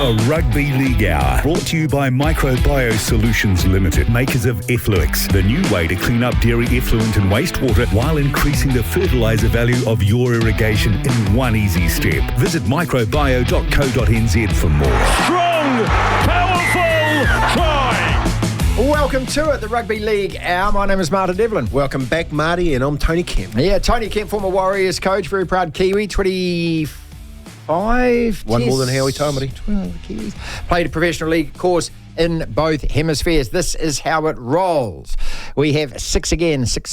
The Rugby League Hour, brought to you by MicroBio Solutions Limited, makers of Effluix, the new way to clean up dairy effluent and wastewater while increasing the fertiliser value of your irrigation in one easy step. Visit microbio.co.nz for more. Strong, powerful, try! Welcome to it, the Rugby League Hour. My name is Marty Devlin. Welcome back, Marty, and I'm Tony Kemp. Yeah, Tony Kemp, former Warriors coach, very proud Kiwi, 25 One more than Howie Tamari. 12 Kiwis. Played a professional league course in both hemispheres. This is how it rolls. We have six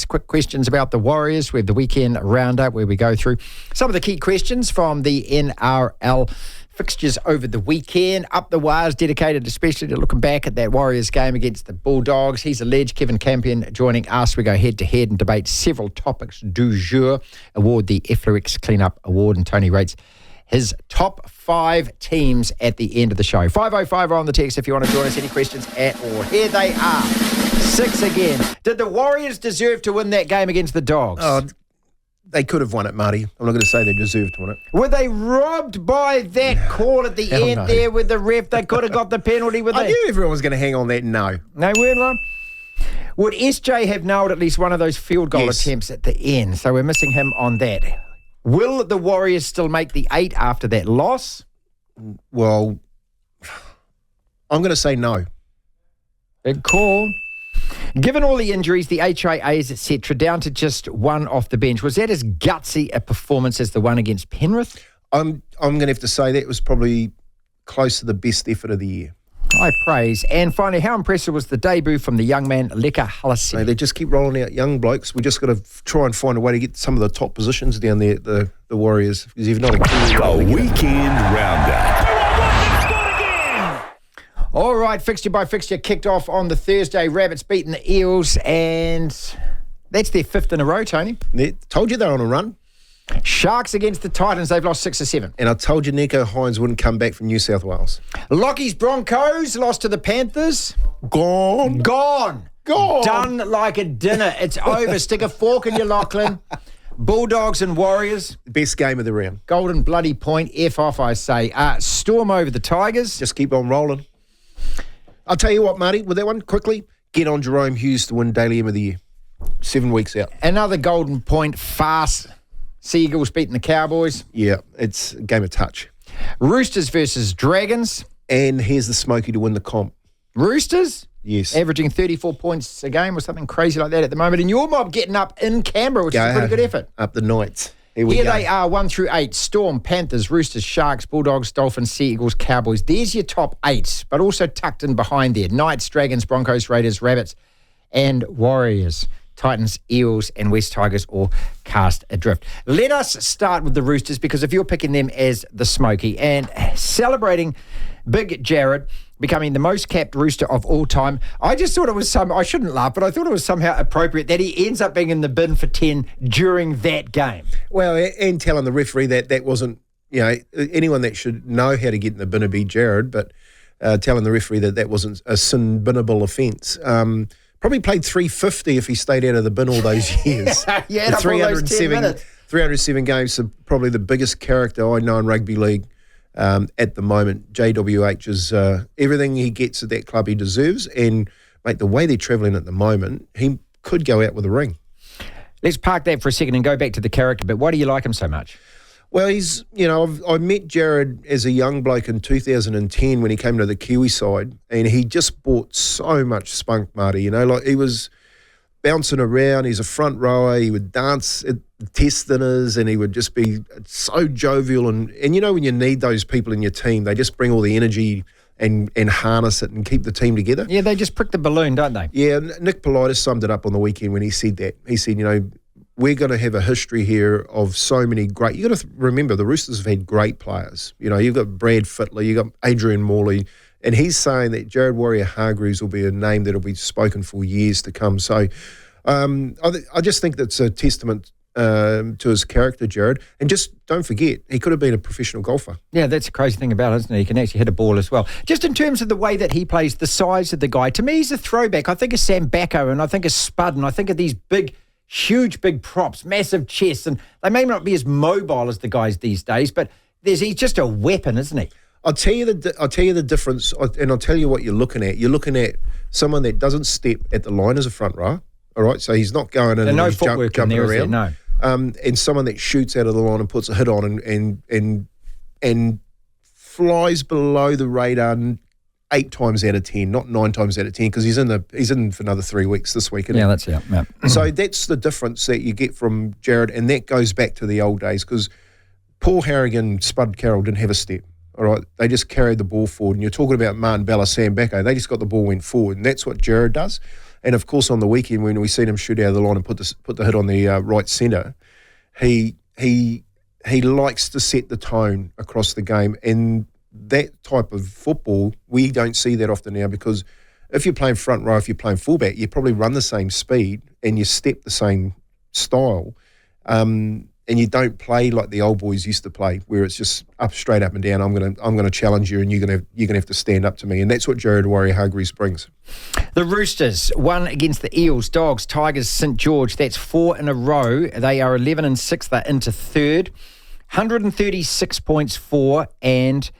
quick questions about the Warriors. We have the weekend roundup where we go through some of the key questions from the NRL fixtures over the weekend. Up the wires, dedicated especially to looking back at that Warriors game against the Bulldogs. He's alleged. Kevin Campion joining us. We go head-to-head and debate several topics du jour. Award the Effluix Cleanup Award, and Tony rates his top 5 teams at the end of the show. 505 on the text if you want to join us. Any questions at all? Here they are. 6 again. Did the Warriors deserve to win that game against the Dogs? Oh, they could have won it, Marty. I'm not going to say they deserved to win it. Were they robbed by that call at the end there with the ref? They could have got the penalty. I knew everyone was going to hang on that. No. They weren't wrong. Would SJ have nailed at least one of those field goal attempts at the end? So we're missing him on that. Will the Warriors still make the 8 after that loss? Well, I'm going to say no. Big call. Given all the injuries, the HIAs, etc., down to just one off the bench, was that as gutsy a performance as the one against Penrith? I'm going to have to say that was probably close to the best effort of the year. High praise. And finally, how impressive was the debut from the young man, Leka Halassi? They just keep rolling out young blokes. We just got to try and find a way to get some of the top positions down there at the Warriors. Because if not a The weekend roundup. All right, fixture by fixture kicked off on the Thursday. Rabbits beating the Eels, and that's their 5th in a row, Tony. Told you they're on a run. Sharks against the Titans. They've lost 6 or 7. And I told you Nico Hines wouldn't come back from New South Wales. Lockie's Broncos lost to the Panthers. Gone. Done like a dinner. It's over. Stick a fork in your Lachlan. Bulldogs and Warriors. Best game of the round. Golden bloody point. F off, I say. Storm over the Tigers. Just keep on rolling. I'll tell you what, Marty, with that one, quickly, get on Jerome Hughes to win Daily M of the Year. 7 weeks out. Another golden point farce. Seagulls beating the Cowboys. Yeah, it's a game of touch. Roosters versus Dragons. And here's the Smoky to win the comp. Roosters? Yes. Averaging 34 points a game or something crazy like that at the moment. And your mob getting up in Canberra, which is a pretty good effort. Up the Knights. Here they are, 1 through 8. Storm, Panthers, Roosters, Sharks, Bulldogs, Dolphins, Sea Eagles, Cowboys. There's your top 8, but also tucked in behind there. Knights, Dragons, Broncos, Raiders, Rabbits, and Warriors. Titans, Eels, and West Tigers all cast adrift. Let us start with the Roosters, because if you're picking them as the Smoky and celebrating Big Jared becoming the most capped Rooster of all time, I just thought it was I shouldn't laugh, but I thought it was somehow appropriate that he ends up being in the bin for 10 during that game. Well, and telling the referee that wasn't, anyone that should know how to get in the bin would be Jared, but telling the referee that wasn't a sin-binnable offence. Probably played 350 if he stayed out of the bin all those years. Yeah, 307 games, so probably the biggest character I know in rugby league at the moment. JWH is everything he gets at that club he deserves, and mate, the way they're travelling at the moment, he could go out with a ring. Let's park that for a second and go back to the character, but why do you like him so much? Well, he's, I met Jared as a young bloke in 2010 when he came to the Kiwi side, and he just brought so much spunk, Marty. Like he was bouncing around. He's a front rower. He would dance at test dinners, and he would just be so jovial. And when you need those people in your team, they just bring all the energy and harness it and keep the team together. Yeah, they just prick the balloon, don't they? Yeah, Nick Politis summed it up on the weekend when he said that. He said, we're going to have a history here of so many great... You've got to remember, the Roosters have had great players. You've got Brad Fittler, you've got Adrian Morley, and he's saying that Jared Waerea-Hargreaves will be a name that will be spoken for years to come. So I just think that's a testament to his character, Jared. And just don't forget, he could have been a professional golfer. Yeah, that's the crazy thing about it, isn't it? He can actually hit a ball as well. Just in terms of the way that he plays, the size of the guy, to me, he's a throwback. I think of Sam Bacco, and I think of Spud, and I think of these huge, big props, massive chests, and they may not be as mobile as the guys these days, but he's just a weapon, isn't he? I'll tell you the difference, and I'll tell you what you're looking at. You're looking at someone that doesn't step at the line as a front row. All right, so he's not going in and no he's footwork jumping in there, around. no. And someone that shoots out of the line and puts a hit on and flies below the radar 8 times out of 10, not 9 times out of 10, because he's in for another 3 weeks this week. Yeah, that's it. Yeah. So that's the difference that you get from Jared, and that goes back to the old days, because Paul Harrigan, Spud Carroll didn't have a step. All right, they just carried the ball forward. And you're talking about Martin Bella, Sam Bacco. They just got the ball went forward, and that's what Jared does. And of course, on the weekend when we seen him shoot out of the line and put the hit on the right centre, he likes to set the tone across the game. And that type of football we don't see that often now, because if you're playing front row, if you're playing fullback, you probably run the same speed and you step the same style. And you don't play like the old boys used to play, where it's just straight up and down. I'm gonna challenge you, and you're gonna have to stand up to me, and that's what Jared Waerea-Hargreaves brings. The Roosters won against the Eels, Dogs, Tigers, St George. That's 4 in a row. They are 11 and 6. They're into third. 136 points for and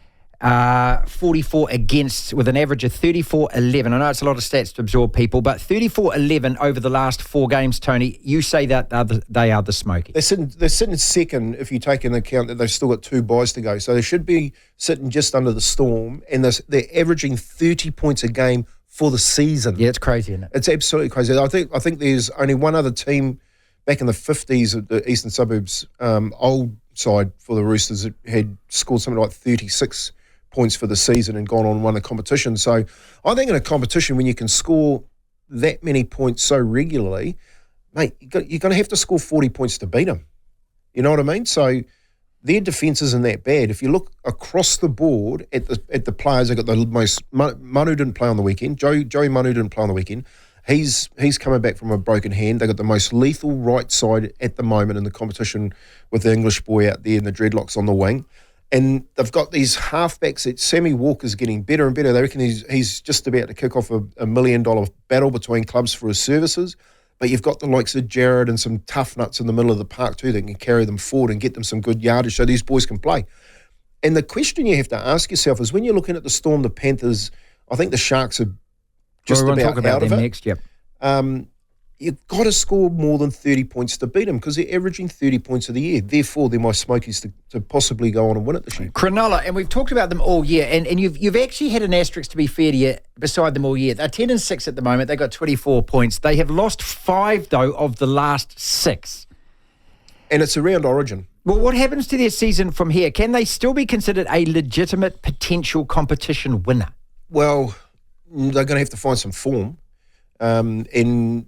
44 against, with an average of 34-11. I know it's a lot of stats to absorb, people, but 34-11 over the last 4 games, Tony. You say that they are the Smoky. They're sitting second if you take into account that they've still got 2 byes to go. So they should be sitting just under the Storm, and they're averaging 30 points a game for the season. Yeah, it's crazy, isn't it? It's absolutely crazy. I think there's only one other team back in the 50s at the Eastern Suburbs, old side for the Roosters, that had scored something like 36 points for the season and gone on and won a competition. So I think in a competition, when you can score that many points so regularly, mate, you're going to have to score 40 points to beat them. You know what I mean? So their defence isn't that bad. If you look across the board at the players, they've got the most. Manu didn't play on the weekend. Joey Manu didn't play on the weekend. He's coming back from a broken hand. They've got the most lethal right side at the moment in the competition, with the English boy out there and the dreadlocks on the wing. And they've got these halfbacks that Sammy Walker's getting better and better. They reckon he's just about to kick off a $1 million battle between clubs for his services. But you've got the likes of Jared and some tough nuts in the middle of the park too that can carry them forward and get them some good yardage so these boys can play. And the question you have to ask yourself is, when you're looking at the Storm, the Panthers, I think the Sharks are just about out of it. Next, yep. You've got to score more than 30 points to beat them, because they're averaging 30 points of the year. Therefore, they're my Smokies to possibly go on and win it this year. Cronulla, and we've talked about them all year, and you've actually had an asterisk, to be fair to you, beside them all year. They're 10 and 6 at the moment. They've got 24 points. They have lost 5, though, of the last 6. And it's around Origin. Well, what happens to their season from here? Can they still be considered a legitimate potential competition winner? Well, they're going to have to find some form. And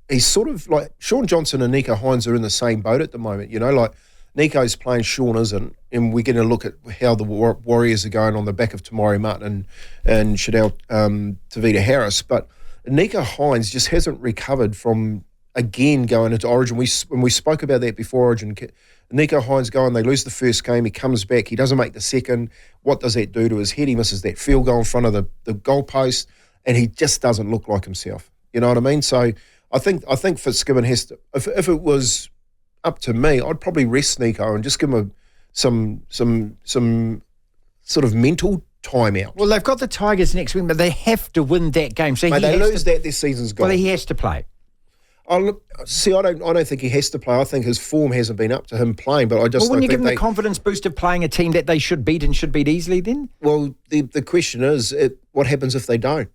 he's sort of like Sean Johnson and Nico Hines are in the same boat at the moment. You know, like Nico's playing, Sean isn't. And we're going to look at how the Warriors are going on the back of Tamari Martin and Shadell Tavita Harris. But Nico Hines just hasn't recovered from, again, going into Origin. When we spoke about that before Origin, Nico Hines going, they lose the first game, he comes back, he doesn't make the second. What does that do to his head? He misses that field goal in front of the goalpost, and he just doesn't look like himself. You know what I mean? So I think Fitzgibbon has to, if it was up to me, I'd probably rest Nico and just give him some sort of mental time out. Well, they've got the Tigers next week, but they have to win that game. So they lose that, this season's gone. Well, he has to play. I don't think he has to play. I think his form hasn't been up to him playing, but I just wouldn't you give him the confidence boost of playing a team that they should beat and should beat easily then? Well, the question is, what happens if they don't?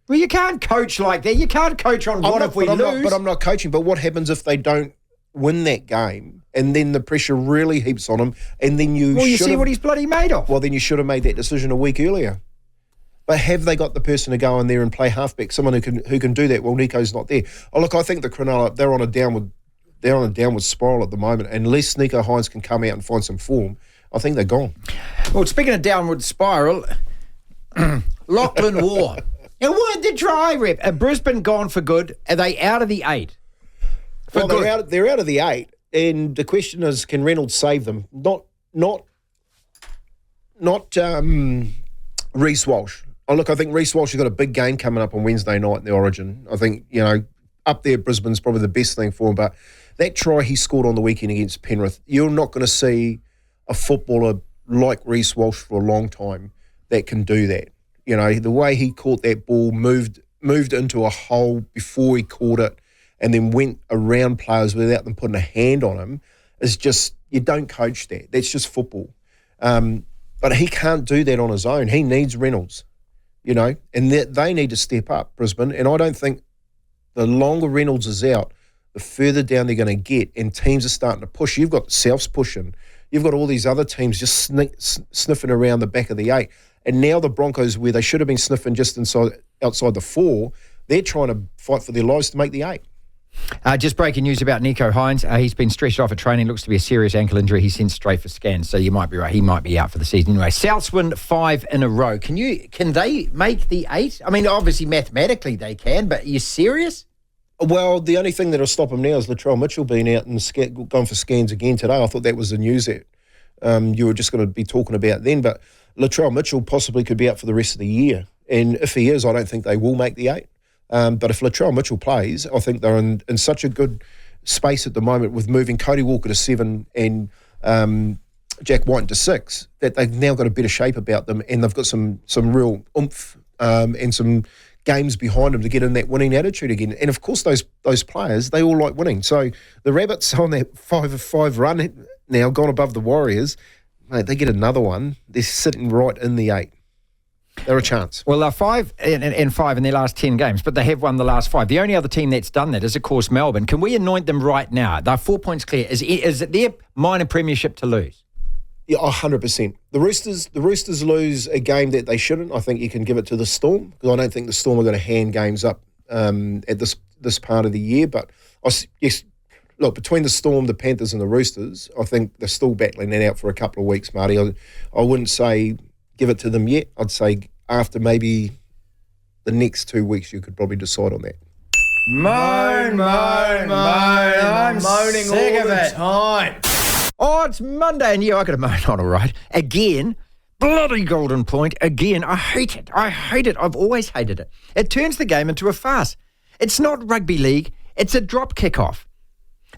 Well, you can't coach like that. You can't coach on what if we lose. But I'm not coaching. But what happens if they don't win that game, and then the pressure really heaps on them, and then you see what he's bloody made of. Well, then you should have made that decision a week earlier. But have they got the person to go in there and play halfback? Someone who can do that? Well, Nico's not there. Oh, look, I think the Cronulla, they're on a downward spiral at the moment. Unless Nico Hines can come out and find some form, I think they're gone. Well, speaking of downward spiral, Lachlan War. And what the dry rep? Are Brisbane gone for good? Are they out of the 8? Well, they're out of the 8, and the question is, can Reynolds save them? Not Reece Walsh. Oh, look, I think Reece Walsh has got a big game coming up on Wednesday night in the Origin. I think, up there, Brisbane's probably the best thing for him. But that try he scored on the weekend against Penrith, you're not going to see a footballer like Reece Walsh for a long time that can do that. You know, the way he caught that ball, moved into a hole before he caught it, and then went around players without them putting a hand on him, is just, you don't coach that. That's just football. But he can't do that on his own. He needs Reynolds, you know, and they need to step up, Brisbane. And I don't think the longer Reynolds is out, the further down they're going to get, and teams are starting to push. You've got the Souths pushing. You've got all these other teams just sniffing around the back of the 8. And now the Broncos, where they should have been sniffing just outside the 4, they're trying to fight for their lives to make the 8. Just breaking news about Nico Hines. He's been stretched off at training. Looks to be a serious ankle injury. He's sent straight for scans, so you might be right. He might be out for the season anyway. Souths win 5 in a row. Can they make the 8? I mean, obviously mathematically they can, but are you serious? Well, the only thing that'll stop him now is Latrell Mitchell being out and going for scans again today. I thought that was the news that you were just going to be talking about then, but Latrell Mitchell possibly could be out for the rest of the year. And if he is, I don't think they will make the 8. But if Latrell Mitchell plays, I think they're in such a good space at the moment with moving Cody Walker to 7 and Jack White to 6, that they've now got a better shape about them, and they've got some real oomph and some games behind them to get in that winning attitude again. And of course, those players, they all like winning. So the Rabbits on that 5-5 run now, gone above the Warriors, mate, they get another one. They're sitting right in the 8. They're a chance. Well, they're 5 and 5 in their last 10 games, but they have won the last 5. The only other team that's done that is, of course, Melbourne. Can we anoint them right now? They're 4 points clear. Is it their minor premiership to lose? Yeah, 100%. The Roosters lose a game that they shouldn't. I think you can give it to the Storm, because I don't think the Storm are going to hand games up at this part of the year. But yes, look, between the Storm, the Panthers and the Roosters, I think they're still battling that out for a couple of weeks, Marty. I wouldn't say give it to them yet. I'd say after maybe the next 2 weeks, you could probably decide on that. Moan. I'm moaning sick all the time. Oh, it's Monday, and I got to moan on, all right. Again, bloody Golden Point. Again, I hate it. I've always hated it. It turns the game into a farce. It's not rugby league. It's a drop kick-off.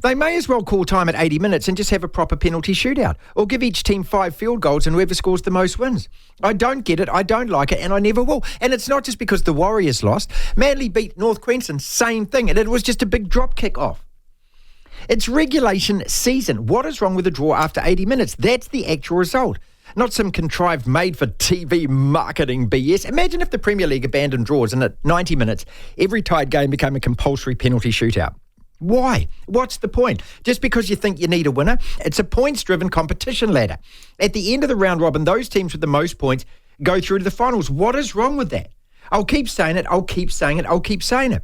They may as well call time at 80 minutes and just have a proper penalty shootout, or give each team 5 field goals and whoever scores the most wins. I don't get it, I don't like it, and I never will. And it's not just because the Warriors lost. Manly beat North Queensland, same thing, and it was just a big drop kick-off. It's regulation season. What is wrong with a draw after 80 minutes? That's the actual result, not some contrived made-for-TV marketing BS. Imagine if the Premier League abandoned draws and at 90 minutes, every tied game became a compulsory penalty shootout. Why? What's the point? Just because you think you need a winner? It's a points-driven competition ladder. At the end of the round robin, those teams with the most points go through to the finals. What is wrong with that? I'll keep saying it.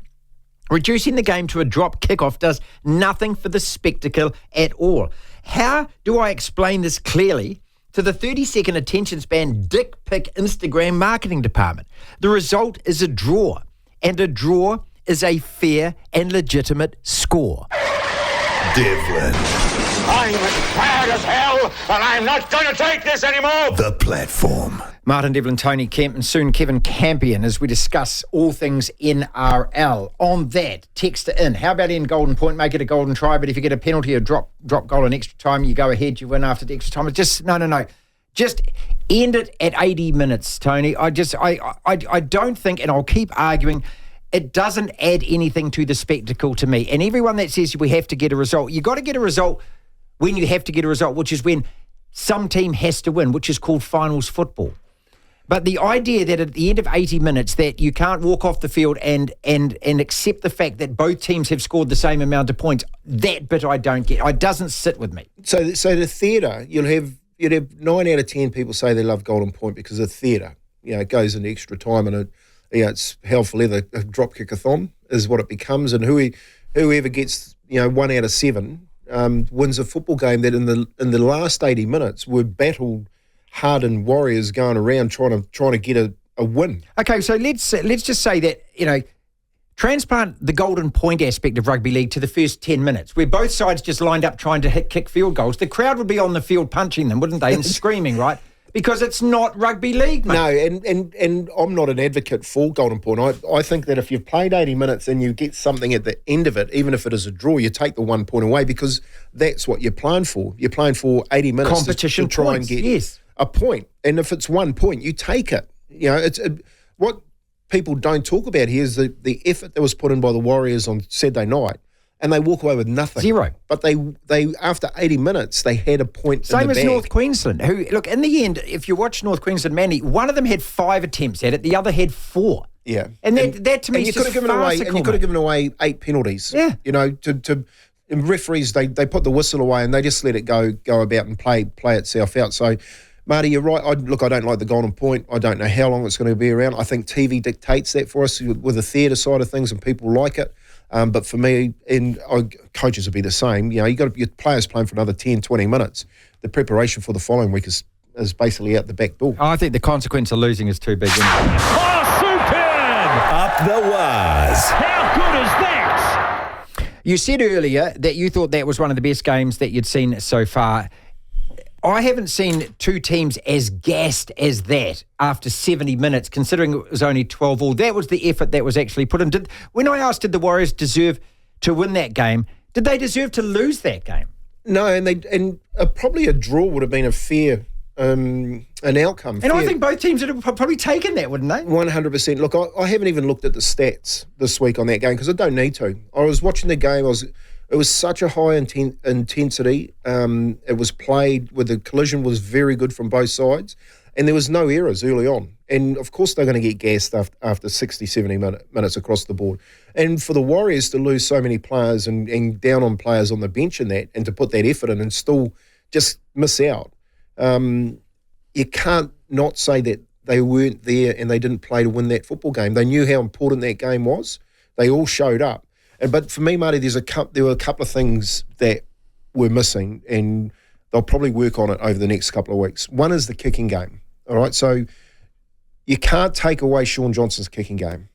Reducing the game to a drop kickoff does nothing for the spectacle at all. How do I explain this clearly to the 30-second attention span dick pic Instagram marketing department? The result is a draw, and a draw is a fair and legitimate score. Devlin. I'm as tired as hell, and I'm not going to take this anymore. The platform. Martin, Devlin, Tony Kemp, and soon Kevin Campion as we discuss all things NRL. On that, text in. How about in Golden Point? Make it a golden try, but if you get a penalty or drop goal in extra time, you go ahead, you win after the extra time. It's just, no. Just end it at 80 minutes, Tony. I don't think, and I'll keep arguing, it doesn't add anything to the spectacle to me. And everyone that says we have to get a result, you got to get a result when you have to get a result, which is when some team has to win, which is called finals football. But the idea that at the end of 80 minutes that you can't walk off the field and accept the fact that both teams have scored the same amount of points, that bit I don't get. It doesn't sit with me. So the theatre, you'd have 9 out of 10 people say they love Golden Point because of theatre. It goes into extra time, and it's hell for leather. A drop kick-a-thon is what it becomes, and whoever gets 1 out of 7 wins a football game that in the last 80 minutes were battled hardened Warriors going around trying to get a win. Okay, so let's just say that transplant the Golden Point aspect of rugby league to the first 10 minutes, where both sides just lined up trying to kick field goals. The crowd would be on the field punching them, wouldn't they, and screaming, right? Because it's not rugby league, mate. No, and I'm not an advocate for Golden Point. I think that if you've played 80 minutes and you get something at the end of it, even if it is a draw, you take the 1 point away, because that's what you're playing for. You're playing for 80 minutes competition to try points, and get yes. a point. And if it's 1 point, you take it. You know, what people don't talk about here is the effort that was put in by the Warriors on Saturday night, and they walk away with nothing. 0. But they after 80 minutes, they had a point in the Same as bag. North Queensland, who, look, in the end, if you watch North Queensland, Manly, one of them had 5 attempts at it, the other had 4. Yeah. And that to me is just farcical. And you could have given away 8 penalties. Yeah. You know, and referees, they put the whistle away and they just let it go about and play itself out. So, Marty, you're right. I don't like the golden point. I don't know how long it's going to be around. I think TV dictates that for us with the theatre side of things, and people like it. But for me, coaches will be the same. You know, your players playing for another 10, 20 minutes. The preparation for the following week is basically out the back door. I think the consequence of losing is too big. Oh, superb! Up the wires. How good is that? You said earlier that you thought that was one of the best games that you'd seen so far. I haven't seen two teams as gassed as that after 70 minutes, considering it was only 12-all. That was the effort that was actually put in. When I asked, did the Warriors deserve to win that game, did they deserve to lose that game? No, and probably a draw would have been a fair an outcome. And I think both teams would have probably taken that, wouldn't they? 100%. Look, I haven't even looked at the stats this week on that game because I don't need to. I was watching the game. It was such a high intensity. It was played with the collision was very good from both sides, and there was no errors early on. And of course, they're going to get gassed after 60, 70 minutes across the board. And for the Warriors to lose so many players and down on players on the bench and to put that effort in and still just miss out, you can't not say that they weren't there and they didn't play to win that football game. They knew how important that game was. They all showed up. But for me, Marty, there were a couple of things that were missing, and they'll probably work on it over the next couple of weeks. One is the kicking game, all right? So you can't take away Sean Johnson's kicking game,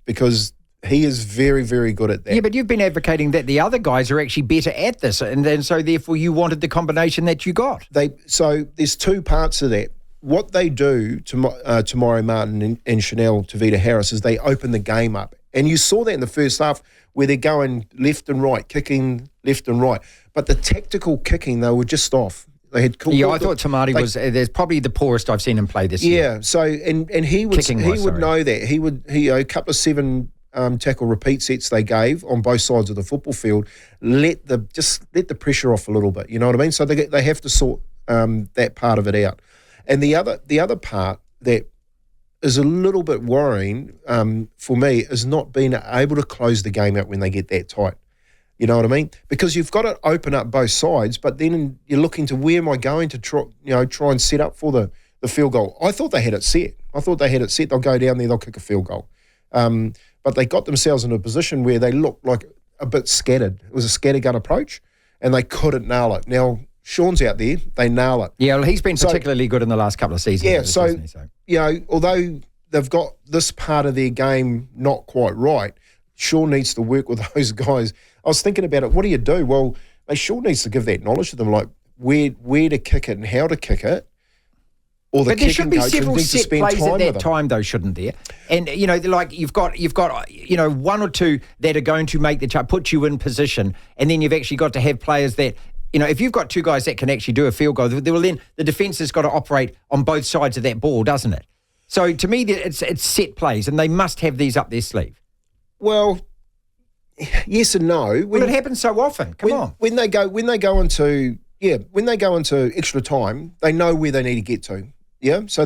because he is very, very good at that. Yeah, but you've been advocating that the other guys are actually better at this, and then so therefore you wanted the combination that you got. So there's two parts of that. What they do to Maury Martin and Chanel Tavita Harris is they open the game up. And you saw that in the first half where they're going left and right, kicking left and right. But the tactical kicking, they were just off. They had I thought Tamati was there's probably the poorest I've seen him play this year. Yeah, so and he would know that. He a couple of 7 tackle repeat sets they gave on both sides of the football field, let the pressure off a little bit. You know what I mean? So they have to sort that part of it out. And the other part that is a little bit worrying for me is not being able to close the game out when they get that tight. You know what I mean? Because you've got to open up both sides, but then you're looking to where am I going to try and set up for the field goal. I thought they had it set. They'll go down there, they'll kick a field goal. But they got themselves in a position where they looked like a bit scattered. It was a scattergun approach, and they couldn't nail it. Now, Sean's out there, they nail it. Yeah, well, he's been particularly good in the last couple of seasons. Yeah, so, although they've got this part of their game not quite right, Sean needs to work with those guys. I was thinking about it, what do you do? Well, Sean needs to give that knowledge to them, like where to kick it and how to kick it. Or the but there kicking should be coach several needs to set spend plays time at that with them. time, though, shouldn't there? And like you've got one or two that are going to make the put you in position, and then you've actually got to have players that. If you've got two guys that can actually do a field goal, then the defence has got to operate on both sides of that ball, doesn't it? So to me, it's set plays, and they must have these up their sleeve. Well, yes and no. It happens so often. Come on. When they go into extra time, they know where they need to get to. Yeah. So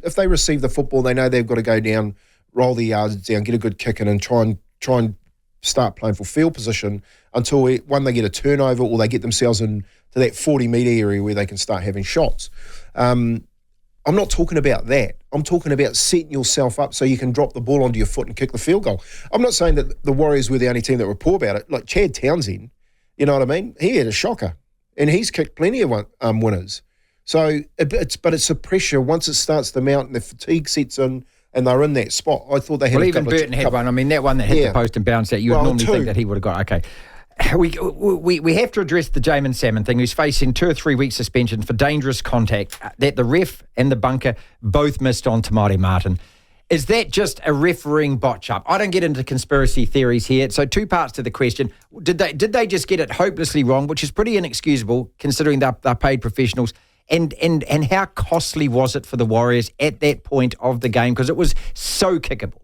if they receive the football, they know they've got to go down, roll the yards down, get a good kick in, and try and start playing for field position until they get a turnover or they get themselves into that 40-metre area where they can start having shots. I'm not talking about that. I'm talking about setting yourself up so you can drop the ball onto your foot and kick the field goal. I'm not saying that the Warriors were the only team that were poor about it. Like Chad Townsend, you know what I mean? He had a shocker, and he's kicked plenty of winners. So it's a pressure once it starts to mount and the fatigue sets in, and they're in that spot. I thought they had even Burton had one. I mean, that one that hit the post and bounced out, you would normally think that he would have got. Okay. We have to address the Jamin Salmon thing, who's facing 2 or 3 week suspension for dangerous contact that the ref and the bunker both missed on Tamari Martin. Is that just a refereeing botch-up? I don't get into conspiracy theories here. So 2 parts to the question. Did they just get it hopelessly wrong, which is pretty inexcusable considering they're paid professionals? And how costly was it for the Warriors at that point of the game? Because it was so kickable.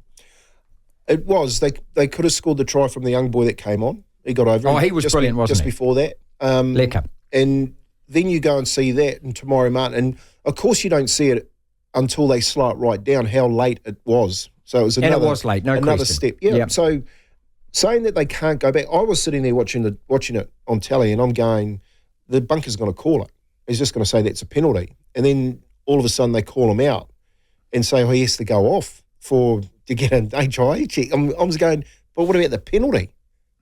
It was. They could have scored the try from the young boy that came on. He got over. Oh, he was brilliant, wasn't he? Just before that. Lecker. And then you go and see that and Tamari Martin. And, of course, you don't see it until they slow it right down, how late it was. So it was another, and it was late, no another question. step. Yeah. Yep. So saying that they can't go back, I was sitting there watching it on telly, and I'm going, the bunker's going to call it. He's just going to say that's a penalty. And then all of a sudden they call him out and say, he has to go off to get an HIA check. I was going, but what about the penalty?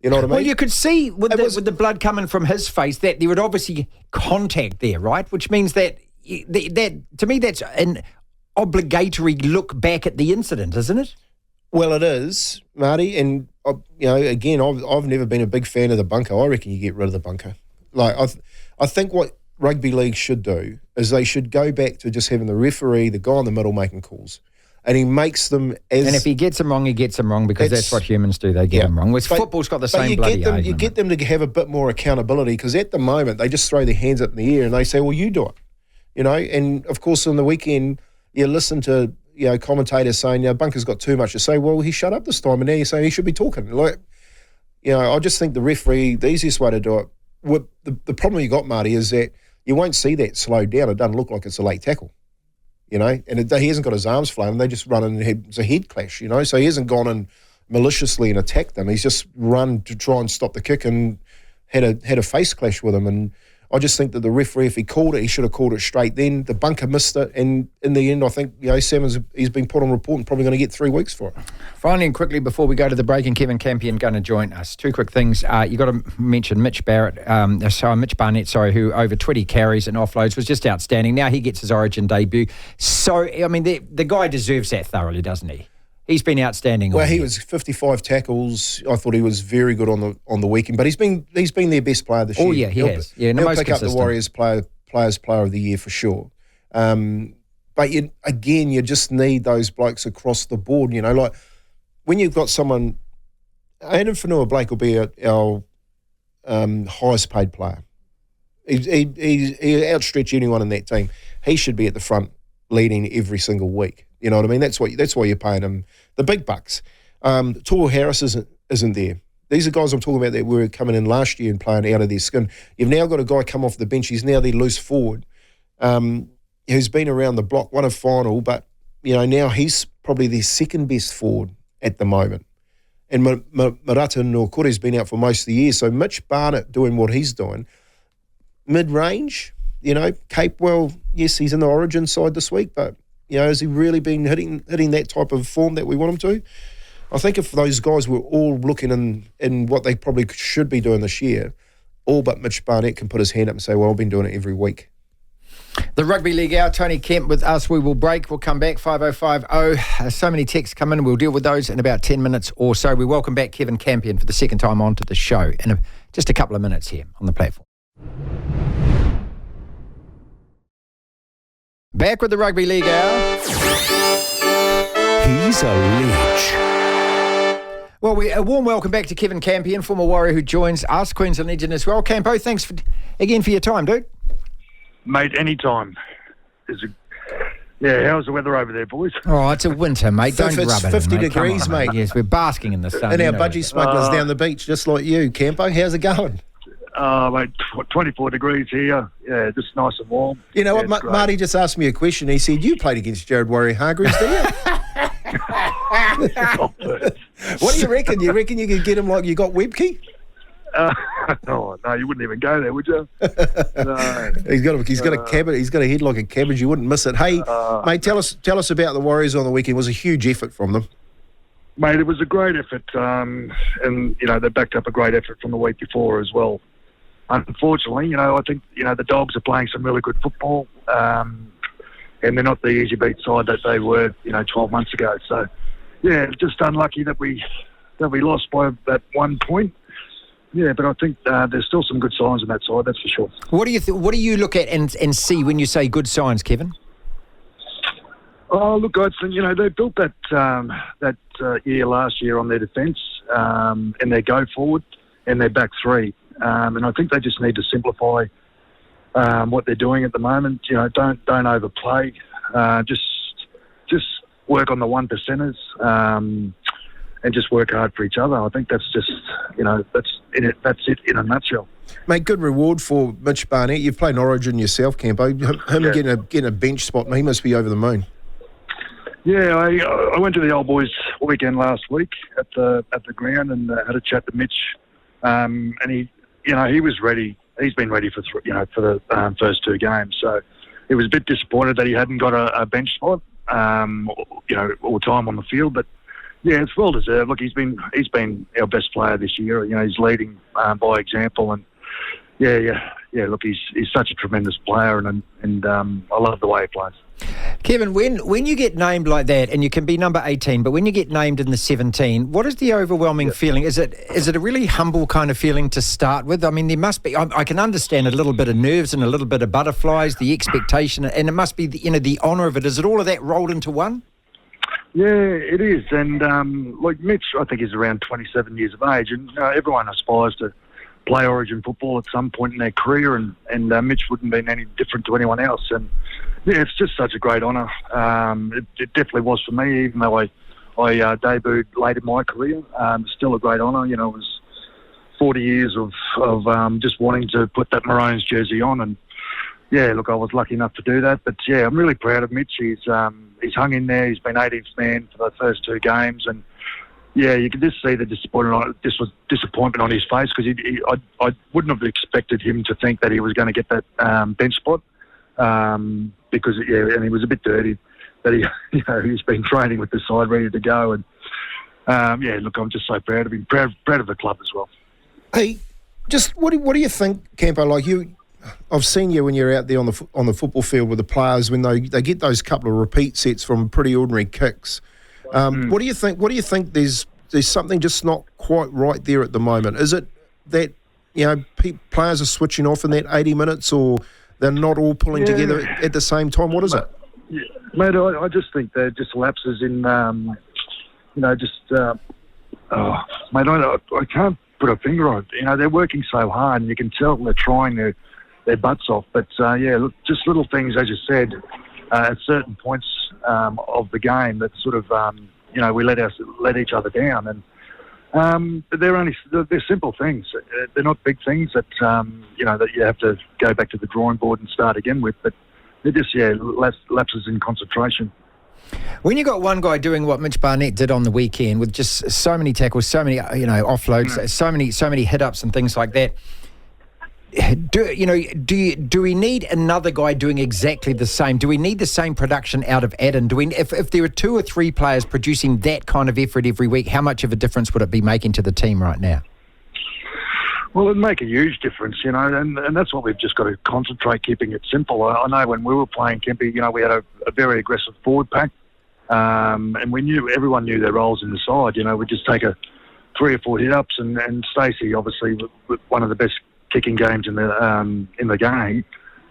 You know what I mean? Well, you could see with the blood coming from his face that there would obviously contact there, right? Which means that to me that's an obligatory look back at the incident, isn't it? Well, it is, Marty. And, again, I've never been a big fan of the bunker. I reckon you get rid of the bunker. Like, I think what rugby league should do is they should go back to just having the referee, the guy in the middle making calls. And he makes them as... And if he gets them wrong, he gets them wrong because that's what humans do. They get them wrong. Football's got the same bloody argument. You get them to have a bit more accountability because at the moment they just throw their hands up in the air and they say, well, you do it. And, of course, on the weekend you listen to, commentators saying, Bunker's got too much to say. Well, he shut up this time and now you're saying he should be talking. I just think the referee, the easiest way to do it, the problem you got, Marty, is that you won't see that slowed down. It doesn't look like it's a late tackle. And he hasn't got his arms flaming. They just run and it's a head clash, So he hasn't gone in maliciously and attacked them. He's just run to try and stop the kick and had a face clash with him. And I just think that the referee, if he called it, he should have called it straight then. The bunker missed it. And in the end, I think, Salmon's, he's been put on report and probably going to get 3 weeks for it. Finally and quickly, before we go to the break, and Kevin Campion going to join us. 2 quick things. You got to mention Mitch Barnett, who over 20 carries and offloads was just outstanding. Now he gets his Origin debut. So, the guy deserves that thoroughly, doesn't he? He's been outstanding. Well, he was 55 tackles. I thought he was very good on the weekend, but he's been their best player this year. Oh yeah, he has. Yeah, he'll pick up the Warriors player of the year for sure. But you just need those blokes across the board. Like when you've got someone, Adam Whanua-Blake will be our highest paid player. He outstretch anyone in that team. He should be at the front leading every single week. You know what I mean? That's why you're paying him the big bucks. Toru Harris isn't there. These are guys I'm talking about that were coming in last year and playing out of their skin. You've now got a guy come off the bench. He's now their loose forward, who's been around the block, won a final, but now he's probably their second best forward at the moment. And Marata Nuakore's been out for most of the year. So Mitch Barnett doing what he's doing, mid-range. Capewell, yes, he's in the Origin side this week, but has he really been hitting that type of form that we want him to? I think if those guys were all looking in what they probably should be doing this year, all but Mitch Barnett can put his hand up and say, well, I've been doing it every week. The Rugby League Hour, Tony Kemp with us. We will break. We'll come back, 5050. So many texts come in. We'll deal with those in about 10 minutes or so. We welcome back Kevin Campion for the second time onto the show in just a couple of minutes here on the platform. Back with the Rugby League Hour. He's a leech. Well, a warm welcome back to Kevin Campion, former Warrior who joins us, Queensland legend as well. Campo, thanks again for your time, dude. Mate, anytime. How's the weather over there, boys? Oh, it's a winter, mate. Don't rub it 50 in, mate. degrees, mate. Yes, we're basking in the sun. And our budgie smugglers down the beach, just like you, Campo. How's it going? Mate, 24 degrees here. Yeah, just nice and warm. You know what? Marty just asked me a question. He said, you played against Jared Waerea-Hargreaves, didn't you? What do you reckon? You reckon you could get him like you got Webke? No, you wouldn't even go there, would you? No. He's got a cabbage. He's got a head like a cabbage. You wouldn't miss it. Hey, mate, tell us about the Warriors on the weekend. It was a huge effort from them. Mate, it was a great effort, and they backed up a great effort from the week before as well. Unfortunately, I think the Dogs are playing some really good football, and they're not the easy beat side that they were 12 months ago. So yeah, just unlucky that we lost by that 1 point. Yeah, but I think there's still some good signs on that side, that's for sure. What do you look at and see when you say good signs, Kevin? Oh, look, Godson, they built that year last year on their defence and their go forward and their back three. And I think they just need to simplify what they're doing at the moment. Don't overplay. Just work on the one percenters. And just work hard for each other. I think that's just, that's it in a nutshell. Mate, good reward for Mitch Barnett. You've played in Origin yourself, Campo. Him getting a bench spot, he must be over the moon. Yeah, I went to the old boys weekend last week at the ground and had a chat to Mitch, and he was ready. He's been ready for the first two games. So he was a bit disappointed that he hadn't got a bench spot, all time on the field, but. Yeah, it's well deserved. Look, he's been our best player this year. He's leading by example, and yeah. Look, he's such a tremendous player, and I love the way he plays. Kevin, when you get named like that, and you can be number 18, but when you get named in the 17, what is the overwhelming feeling? Is it a really humble kind of feeling to start with? I mean, there must be. I can understand a little bit of nerves and a little bit of butterflies, the expectation, and it must be the honour of it. Is it all of that rolled into one? Yeah, it is. And like Mitch, I think he's around 27 years of age, and everyone aspires to play Origin football at some point in their career, and Mitch wouldn't be any different to anyone else. And yeah, it's just such a great honour. It definitely was for me, even though I debuted late in my career. Still a great honour. It was 40 years of just wanting to put that Maroons jersey on, and yeah, look, I was lucky enough to do that. But yeah, I'm really proud of Mitch. He's hung in there. He's been 18th man for the first two games, and yeah, you can just see the disappointment on his face, because I wouldn't have expected him to think that he was going to get that bench spot, because and he was a bit dirty that he's been training with the side ready to go, and look, I'm just so proud of him, proud of the club as well. Hey, just what do you think, Campo? Like I've seen you when you're out there on the football field with the players when they get those couple of repeat sets from pretty ordinary kicks. What do you think? What do you think? There's something just not quite right there at the moment. Is it that players are switching off in that 80 minutes, or they're not all pulling together at the same time? What is it? Yeah, mate, I just think they're just lapses in mate, I can't put a finger on it. They're working so hard, and you can tell they're trying their butts off. But look, just little things, as you said, at certain points of the game that sort of we let each other down, and they're simple things. They're not big things that that you have to go back to the drawing board and start again with. But they're just lapses in concentration. When you got one guy doing what Mitch Barnett did on the weekend, with just so many tackles, so many offloads, so many hit ups and things like that, do we need another guy doing exactly the same? Do we need the same production out of Adam? If there were two or three players producing that kind of effort every week, how much of a difference would it be making to the team right now? Well, it'd make a huge difference, and that's what we've just got to concentrate, keeping it simple. I know when we were playing Kempy, we had a very aggressive forward pack, and everyone knew their roles in the side. We'd just take 3 or 4 hit-ups, and Stacey, obviously, with one of the best kicking games in the game,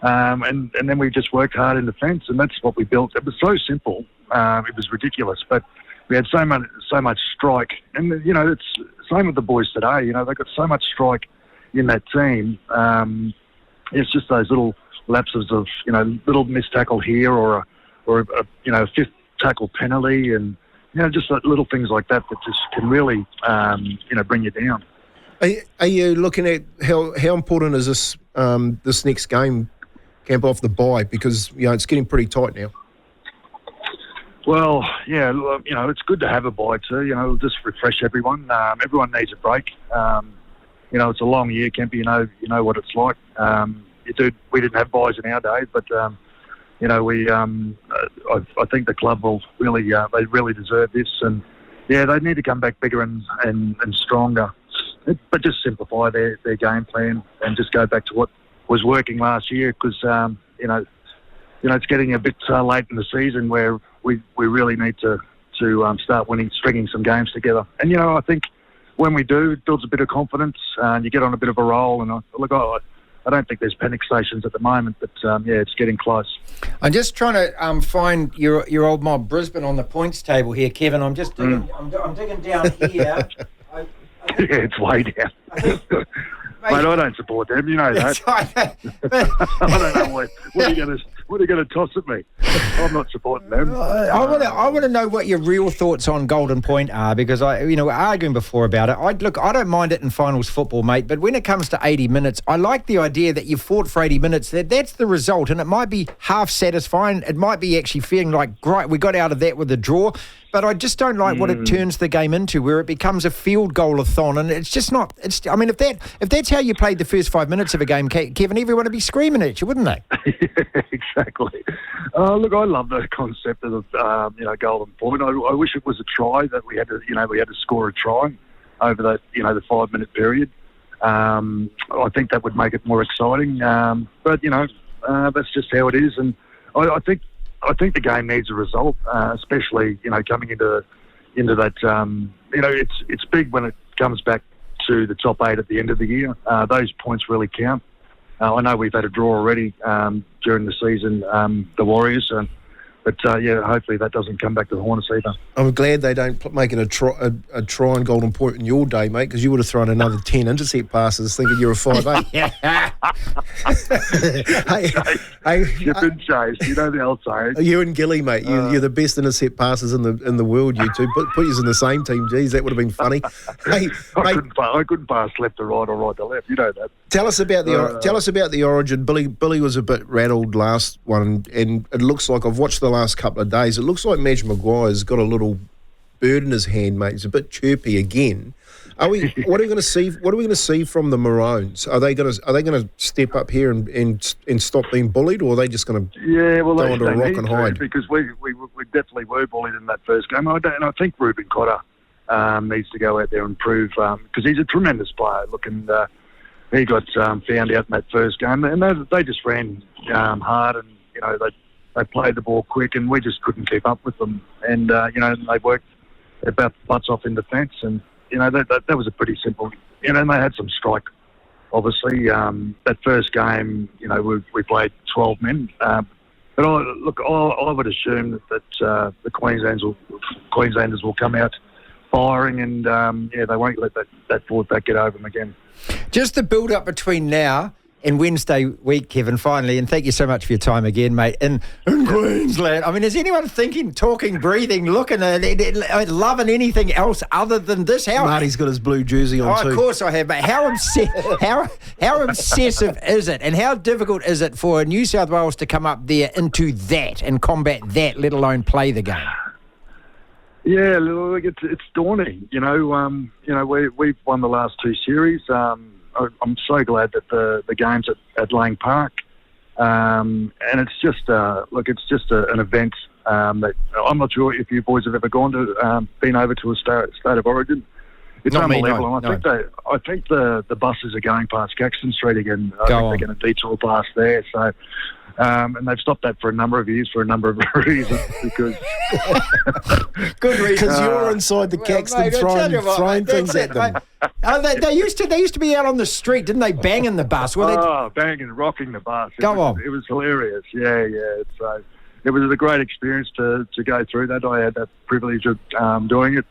and then we just worked hard in defence, and that's what we built. It was so simple, it was ridiculous, but we had so much strike, and it's same with the boys today. They've got so much strike in that team. It's just those little lapses of little missed tackle here, or a fifth tackle penalty, and just little things like that just can really bring you down. Are you looking at how important is this next game, Camp, off the bye, because it's getting pretty tight now? Well, yeah, it's good to have a bye too. Just refresh everyone. Everyone needs a break. It's a long year, Kempy. You know what it's like. We didn't have byes in our day, but I think the club will really they really deserve this, and they need to come back bigger and stronger. But just simplify their game plan and just go back to what was working last year, because it's getting a bit late in the season where we really need to start stringing some games together. And I think when we do, it builds a bit of confidence, and you get on a bit of a roll. And I don't think there's panic stations at the moment, but it's getting close. I'm just trying to find your old mob Brisbane on the points table here, Kevin. I'm just digging. I'm digging down here. It's way down. Mate, I don't support them. You know that. I don't know what are you going to toss at me? I'm not supporting them. I want to know what your real thoughts on Golden Point are, because we're arguing before about it. I don't mind it in finals football, mate, but when it comes to 80 minutes, I like the idea that you fought for 80 minutes. That's the result, and it might be half satisfying. It might be actually feeling like, great, we got out of that with a draw. But I just don't like what it turns the game into, where it becomes a field goal-a-thon, and it's just not. If that's how you played the first 5 minutes of a game, Kevin, everyone would be screaming at you, wouldn't they? Yeah, exactly. Look, I love the concept of Golden Point. I wish it was a try that we had to score a try over the 5 minute period. I think that would make it more exciting. But that's just how it is, and I think the game needs a result, especially coming into that. It's big when it comes back to the top 8 at the end of the year. Those points really count. I know we've had a draw already during the season, the Warriors, but hopefully that doesn't come back to the Hornets either. I'm glad they don't make it a try and Golden Point in your day, mate, because you would have thrown another 10 intercept passes thinking you're a 5'8". hey, Chip and chase, you know the old saying. You and Gilly, mate, you're the best intercept passes in the world. You two put you in the same team. Geez, that would have been funny. Hey, I couldn't pass left to right or right to left. You know that. Tell us about the Origin. Billy was a bit rattled last one, and it looks like, I've watched the last couple of days, it looks like Madge Maguire's got a little bird in his hand, mate. He's a bit chirpy again. What are we going to see? What are we going to see from the Maroons? Are they going to step up here and stop being bullied, or are they just going to go under a rock and hide? Because we definitely were bullied in that first game. I think Ruben Cotter needs to go out there and prove, because he's a tremendous player. Look, and he got found out in that first game, and they just ran hard, and they played the ball quick, and we just couldn't keep up with them. And they worked about butts off in defence, and that was a pretty simple. And they had some strike, obviously. That first game, we played 12 men. But I would assume that the Queenslanders will come out firing, and they won't let that forward back get over them again. Just the build-up between now and Wednesday week, Kevin, finally, and thank you so much for your time again, mate, in Queensland. I mean, is anyone thinking, talking, breathing, looking at loving anything else other than this? Marty's got his blue jersey on too. Of course I have, mate. How obsessive is it, and how difficult is it for New South Wales to come up there into that and combat that, let alone play the game? Yeah, look, it's daunting. We've won the last 2 series. I'm so glad that the game's at Lang Park, and it's just an event that I'm not sure if you boys have ever been over to a state of origin. It's not unbelievable. Me, no. I think the buses are going past Caxton Street again. I think they're going to detour past there. So. And they've stopped that for a number of years for a number of reasons, because good reason. Because you're inside the Caxton throwing things at them. They used to be out on the street, didn't they? Banging the bus. Banging, rocking the bus. It was hilarious. Yeah. So it was a great experience to go through that. I had that privilege of doing it.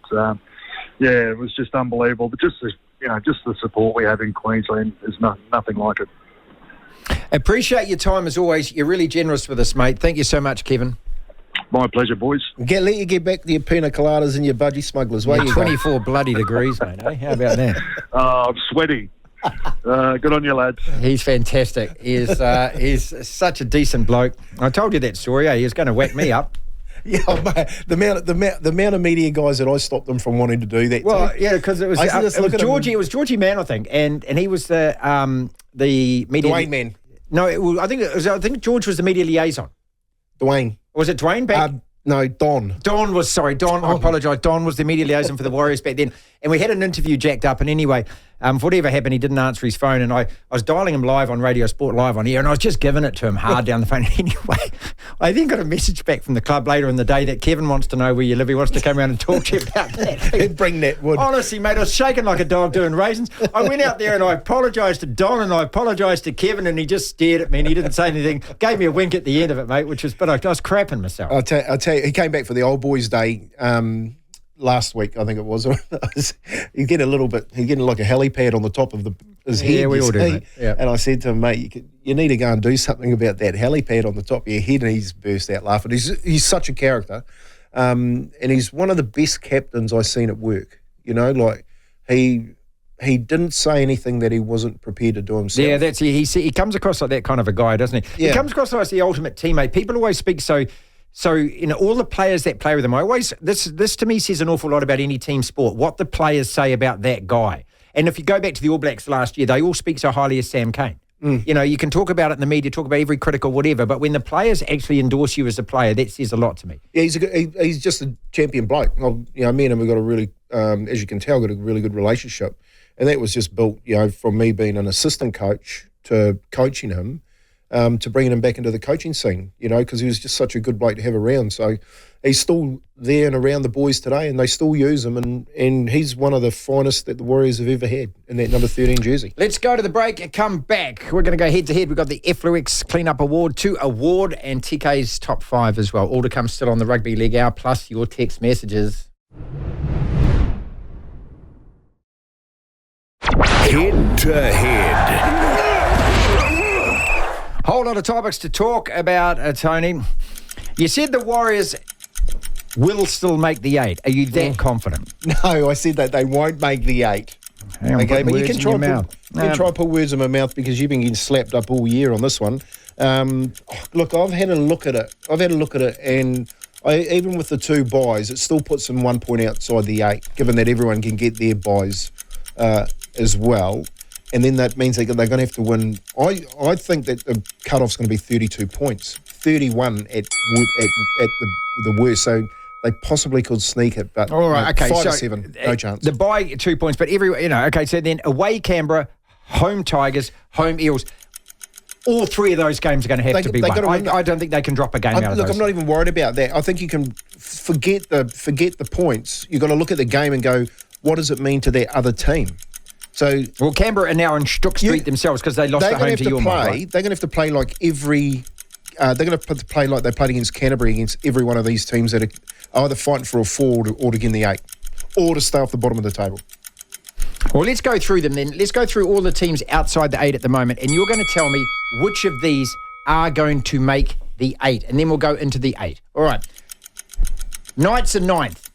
It was just unbelievable. But just the support we have in Queensland is nothing like it. Appreciate your time as always. You're really generous with us, mate. Thank you so much, Kevin. My pleasure, boys. Let you get back to your pina coladas and your budgie smugglers. 24 bloody degrees, mate. Eh? How about that? I'm sweating. Good on you, lads. He's fantastic. He's such a decent bloke. I told you that story. He was going to whack me up. Yeah, mate, the amount of media guys that I stopped them from wanting to do that. Well, yeah, because it was Georgie. It was Georgie Mann, I think, and he was the media. Dwayne Mann. No, I think George was the media liaison. Dwayne. Was it Dwayne back? No, Don. Don, I apologise. Don was the media liaison for the Warriors back then. And we had an interview jacked up. And anyway, for whatever happened, he didn't answer his phone. And I was dialing him live on Radio Sport Live on air. And I was just giving it to him hard down the phone. Anyway, I then got a message back from the club later in the day that Kevin wants to know where you live. He wants to come around and talk to you about that. Bring that wood. Honestly, mate, I was shaking like a dog doing raisins. I went out there and I apologised to Don and I apologised to Kevin, and he just stared at me and he didn't say anything. Gave me a wink at the end of it, mate, but I was crapping myself. I'll tell you, he came back for the old boys' day last week, I think it was. He's getting like a helipad on the top of his head. Yeah, we all do, mate. Yeah. And I said to him, mate, you need to go and do something about that helipad on the top of your head. And he's burst out laughing. He's such a character. And he's one of the best captains I've seen at work. You know, like he didn't say anything that he wasn't prepared to do himself. Yeah, he comes across like that kind of a guy, doesn't he? Yeah. He comes across like the ultimate teammate. People always speak so all the players that play with him, this to me says an awful lot about any team sport, what the players say about that guy. And if you go back to the All Blacks last year, they all speak so highly of Sam Cane. You know, you can talk about it in the media, talk about every critic or whatever, but when the players actually endorse you as a player, that says a lot to me. Yeah, he's just a champion bloke. Well, you know, me and him have got a really, as you can tell, got a really good relationship. And that was just built, you know, from me being an assistant coach to coaching him, to bringing him back into the coaching scene, you know, because he was just such a good bloke to have around. So he's still there and around the boys today, and they still use him, and he's one of the finest that the Warriors have ever had in that number 13 jersey. Let's go to the break and come back. We're going to go head-to-head. We've got the Effluix Cleanup Award, 2 award, and TK's Top 5 as well. All to come still on the Rugby League Hour, plus your text messages. Head-to-head. Whole lot of topics to talk about, Tony. You said the Warriors will still make the 8. Are you that confident? No, I said that they won't make the 8. Okay, but you can try and put words in my mouth because you've been getting slapped up all year on this one. Look, I've had a look at it, and even with the 2 buys, it still puts them 1 point outside the 8, given that everyone can get their buys as well. And then that means they're going to have to win. I think that the cut-off's going to be 32 points, 31 at the worst. So they possibly could sneak it, but all right, okay, 5 to 7, no chance. The buy 2 points, but okay. So then away Canberra, home Tigers, home Eels. All 3 of those games are going to have to be won. I don't think they can drop a game out of those. Look, I'm not even worried about that. I think you can forget the points. You've got to look at the game and go, what does it mean to that other team? So, well, Canberra are now in Stook Street themselves because they lost at home to your right? They're going to have to play like they're going to play like they played against Canterbury, against every one of these teams that are either fighting for a 4 or to get in the 8 or to stay off the bottom of the table. Well, let's go through them then. Let's go through all the teams outside the 8 at the moment, and you're going to tell me which of these are going to make the 8, and then we'll go into the 8. All right. Knights are 9th.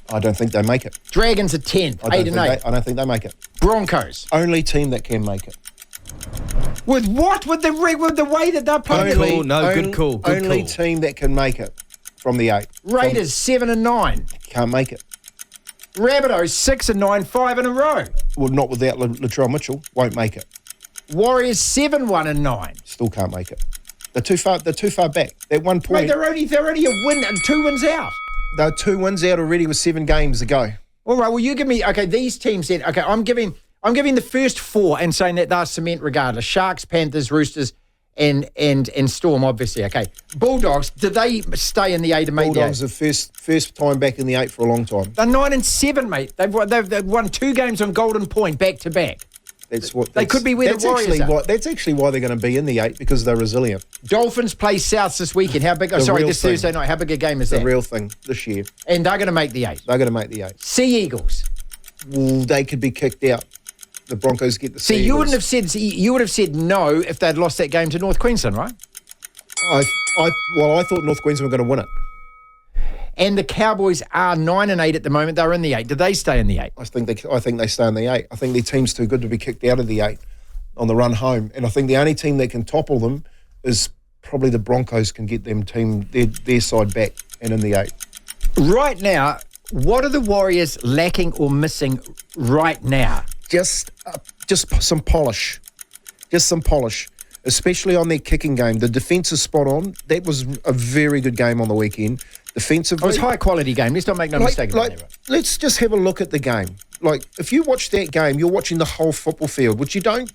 I don't think they make it. Dragons are 10th, 8 and 8. I don't think they make it. Broncos. Only team that can make it. With what? With the way that they're playing? Good call. Only team that can make it from the 8. Raiders 7 and 9. Can't make it. Rabbitohs 6 and 9, 5 in a row. Well, not without Latrell Mitchell. Won't make it. Warriors 7 1 and 9. Still can't make it. They're too far back. At 1 point. Mate, they're only a win and 2 wins out. They're 2 wins out already with 7 games to go. All right, well, you give me, these teams then. Okay, I'm giving the first 4 and saying that they're cement regardless. Sharks, Panthers, Roosters, and Storm, obviously. Okay, Bulldogs, do they stay in the 8 and make the 8? Bulldogs are first time back in the 8 for a long time. They're 9 and 7, mate. They've won 2 games on Golden Point back to back. They could be where the Warriors are. That's actually why they're going to be in the 8, because they're resilient. Dolphins play Souths this weekend. How big? This Thursday night. How big a game is that? The real thing this year. And they're going to make the 8. They're going to make the 8. Sea Eagles. Well, they could be kicked out. The Broncos get the Sea Eagles. You would have said no if they'd lost that game to North Queensland, right? I thought North Queensland were going to win it. And the Cowboys are 9 and 8 at the moment. They're in the 8. Do they stay in the 8? I think they stay in the 8. I think their team's too good to be kicked out of the 8 on the run home. And I think the only team that can topple them is probably the Broncos can get their side back and in the 8. Right now, what are the Warriors lacking or missing right now? Just some polish. Just some polish. Especially on their kicking game. The defence is spot on. That was a very good game on the weekend. Defensively. It was a high-quality game. Let's not make no mistake about it. Let's just have a look at the game. Like, if you watch that game, you're watching the whole football field, which you don't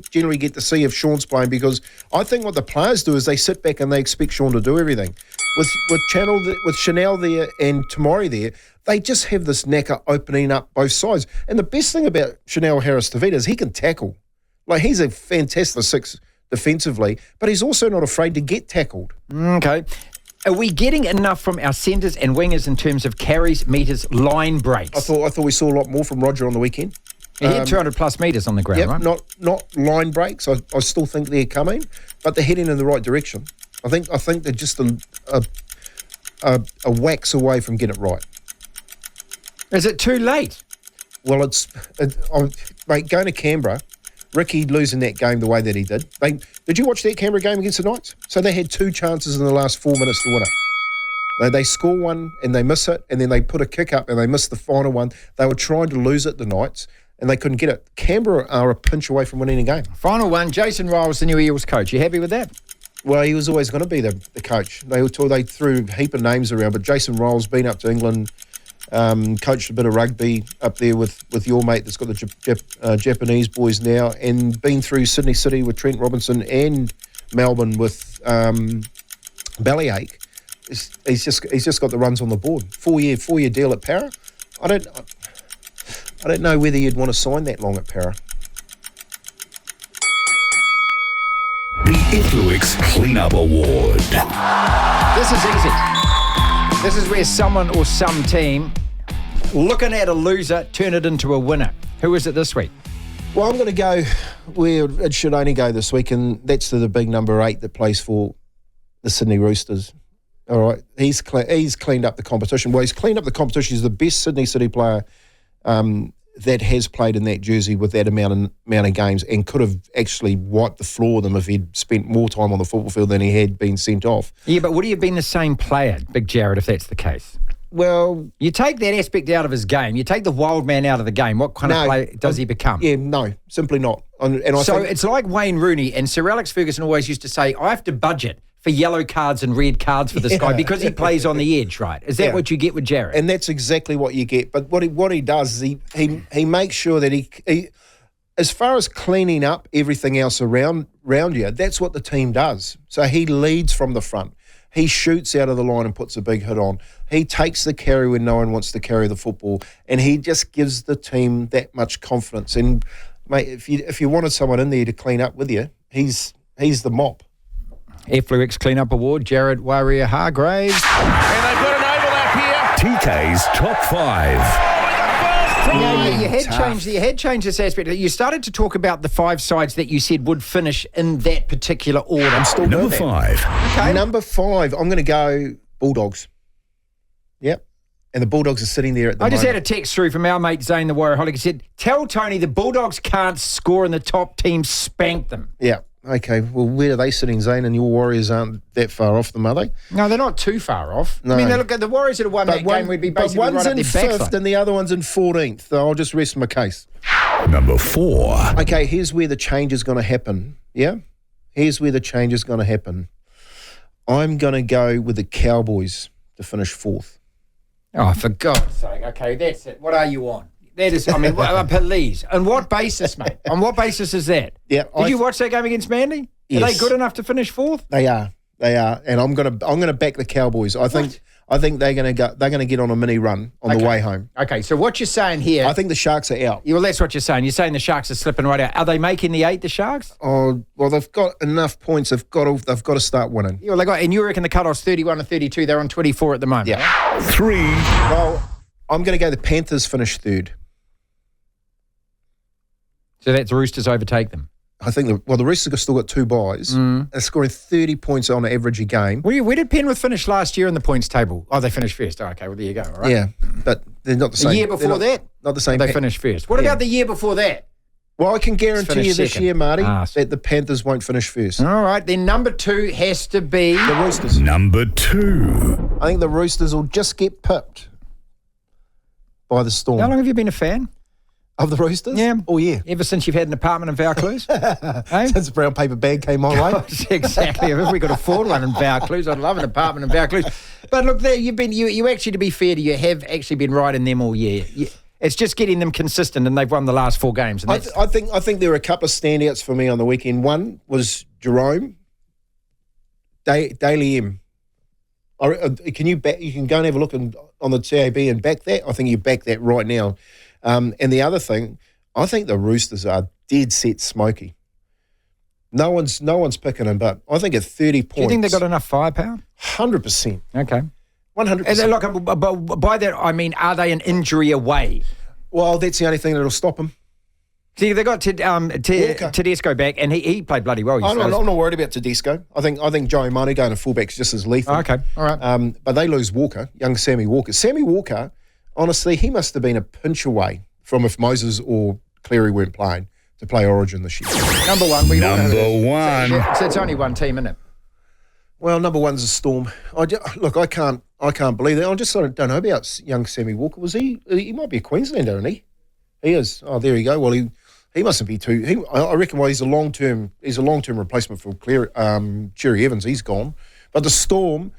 generally get to see if Sean's playing, because I think what the players do is they sit back and they expect Sean to do everything. With Chanel there and Tamori there, they just have this knack of opening up both sides. And the best thing about Chanel Harris-Tavita is he can tackle. Like, he's a fantastic 6 defensively, but he's also not afraid to get tackled. Okay. Are we getting enough from our centres and wingers in terms of carries, metres, line breaks? I thought we saw a lot more from Roger on the weekend. He had 200 plus metres on the ground, right? Not line breaks. I still think they're coming, but they're heading in the right direction. I think they're just a wax away from getting it right. Is it too late? Well, mate, going to Canberra, Ricky losing that game the way that he did. Did you watch that Canberra game against the Knights? So they had 2 chances in the last 4 minutes to win it. They score one and they miss it, and then they put a kick up and they miss the final one. They were trying to lose it, the Knights, and they couldn't get it. Canberra are a pinch away from winning a game. Final one, Jason Ryles, the new Eels coach. You happy with that? Well, he was always going to be the coach. They threw a heap of names around, but Jason Ryles been up to England, coached a bit of rugby up there with your mate that's got the Japanese boys now, and been through Sydney City with Trent Robinson and Melbourne with Bellyache. He's just got the runs on the board. 4-year deal at Para. I don't know whether you'd want to sign that long at Para. The Ifluix Cleanup Award. This is easy. This is where someone or some team, looking at a loser, turn it into a winner. Who is it this week? Well, I'm going to go where it should only go this week, and that's to the big number 8 that plays for the Sydney Roosters. All right, he's cleaned up the competition. Well, he's cleaned up the competition. He's the best Sydney City player that has played in that jersey with that amount of games, and could have actually wiped the floor with them if he'd spent more time on the football field than he had been sent off. Yeah, but would he have been the same player, Big Jared, if that's the case? Well, you take that aspect out of his game. You take the wild man out of the game. What kind of player does he become? Yeah, no, simply not. So it's like Wayne Rooney, and Sir Alex Ferguson always used to say, I have to budget for yellow cards and red cards for this guy because he plays on the edge, right? Is that what you get with Jared? And that's exactly what you get. But what he does is he makes sure that he as far as cleaning up everything else around you, that's what the team does. So he leads from the front. He shoots out of the line and puts a big hit on. He takes the carry when no one wants to carry the football, and he just gives the team that much confidence. And mate, if you wanted someone in there to clean up with you, he's the mop. Ifluix Cleanup Award, Jared Waerea-Hargreaves. And they've got an overlap here. TK's Top 5. You had changed this aspect. You started to talk about the 5 sides that you said would finish in that particular order. I'm still Number 5. Okay. Number 5, I'm going to go Bulldogs. Yep. And the Bulldogs are sitting there at the moment. I just had a text through from our mate Zane the Waerea-Hargreaves. He said, tell Tony the Bulldogs can't score and the top team spanked them. Yeah. Okay, well, where are they sitting, Zane? And your Warriors aren't that far off them, are they? No, they're not too far off. No. I mean, look at the Warriors that have won that game. We'd be basically right up their backside. One's in 5th and the other one's in 14th. So I'll just rest my case. Number 4. Okay, here's where the change is going to happen. Yeah? Here's where the change is going to happen. I'm going to go with the Cowboys to finish 4th. Oh, for God's sake. Okay, that's it. What are you on? That is, I mean, please. On what basis, mate? On what basis is that? Yeah, Did you watch that game against Manly? Yes. Are they good enough to finish 4th? They are, and I'm gonna back the Cowboys. I think they're gonna get on a mini run on the way home. Okay, so what you're saying here? I think the Sharks are out. Yeah, well, that's what you're saying. You're saying the Sharks are slipping right out. Are they making the 8? The Sharks? Oh, well, they've got enough points. They've got to start winning. Yeah, well, and you reckon the cutoff's 31 or 32? They're on 24 at the moment. Yeah. 3. Well, I'm going to go the Panthers finish 3rd. So that's Roosters overtake them. I think the Roosters have still got 2 buys. They're scoring 30 points on average a game. Where did Penrith finish last year in the points table? Oh, they finished first. Oh, okay, well, there you go. All right. Yeah, but they're not the same. The year before that? Not the same. They finished first. What about the year before that? Well, I can guarantee you this second. year, Marty, Ah, that the Panthers won't finish first. All right, then number 2 has to be... The Roosters. Number 2. I think the Roosters will just get pipped by the Storm. How long have you been a fan? Of the Roosters? Yeah. All year. Ever since you've had an apartment in Vaucluse? Hey? Since the brown paper bag came my way. Exactly. If we could afford one in Vaucluse, I'd love an apartment in Vaucluse. But look, there you actually, to be fair to you, have actually been right in them all year. It's just getting them consistent, and they've won the last 4 games. And I think there were a couple of standouts for me on the weekend. One was Jerome, Daly M. You can go and have a look on the TAB and back that. I think you back that right now. And the other thing, I think the Roosters are dead set smoky. No one's picking him, but I think at 30 points... Do you think they've got enough firepower? 100%. Okay. 100%. Look, by that, I mean, are they an injury away? Well, that's the only thing that'll stop him. See, they got Tedesco back, and he played bloody well. I'm not worried about Tedesco. I think Joey Manu going to fullback's just as lethal. Okay, all right. But they lose Walker, young Sammy Walker. Sammy Walker, honestly, he must have been a pinch away from if Moses or Cleary weren't playing to play Origin this year. Number one. Number one. So it's only one team, isn't it? Well, number one's a Storm. I can't believe that. I just don't know about young Sammy Walker. Was he might be a Queenslander, isn't he? He is. Oh, there you go. Well, he mustn't be too. I reckon. Well, he's a long term replacement for Cherry Evans. He's gone. But the Storm,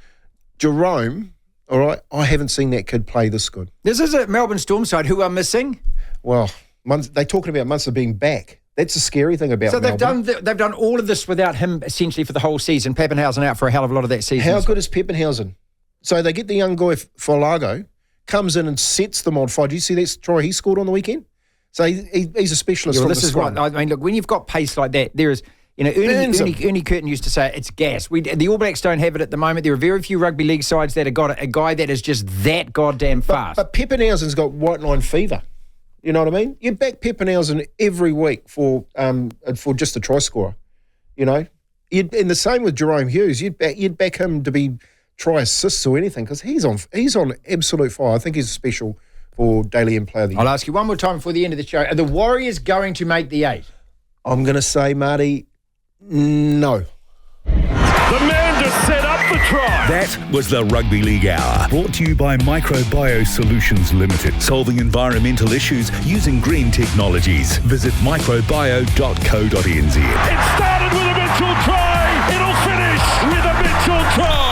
Jerome. All right, I haven't seen that kid play this good. This is a Melbourne Storm side who are missing. Well, they're talking about Munster being back. That's the scary thing about. So they've Melbourne. they've done all of this without him essentially for the whole season. Pappenhausen out for a hell of a lot of that season. How good is Pappenhausen? So they get the young guy Falago, comes in and sets them on fire. Do you see that try he scored on the weekend? So he's a specialist. Yeah, well, from this the is scrum. what I mean. Look, when you've got pace like that, there is. Ernie Curtin used to say it's gas. The All Blacks don't have it at the moment. There are very few rugby league sides that have got a guy that is just that goddamn fast. But Pappenhausen's got white line fever. You know what I mean? You back Pappenhausen every week for just a try scorer. You know, and the same with Jerome Hughes. You'd back him to be try assists or anything because he's on absolute fire. I think he's special for Daily M Player of the Year. I'll ask you one more time before the end of the show. Are the Warriors going to make the 8? I'm going to say, Marty, no. The man just set up the try. That was the Rugby League Hour, brought to you by MicroBio Solutions Limited, solving environmental issues using green technologies. Visit microbio.co.nz. It started with a Mitchell try. It'll finish with a Mitchell try.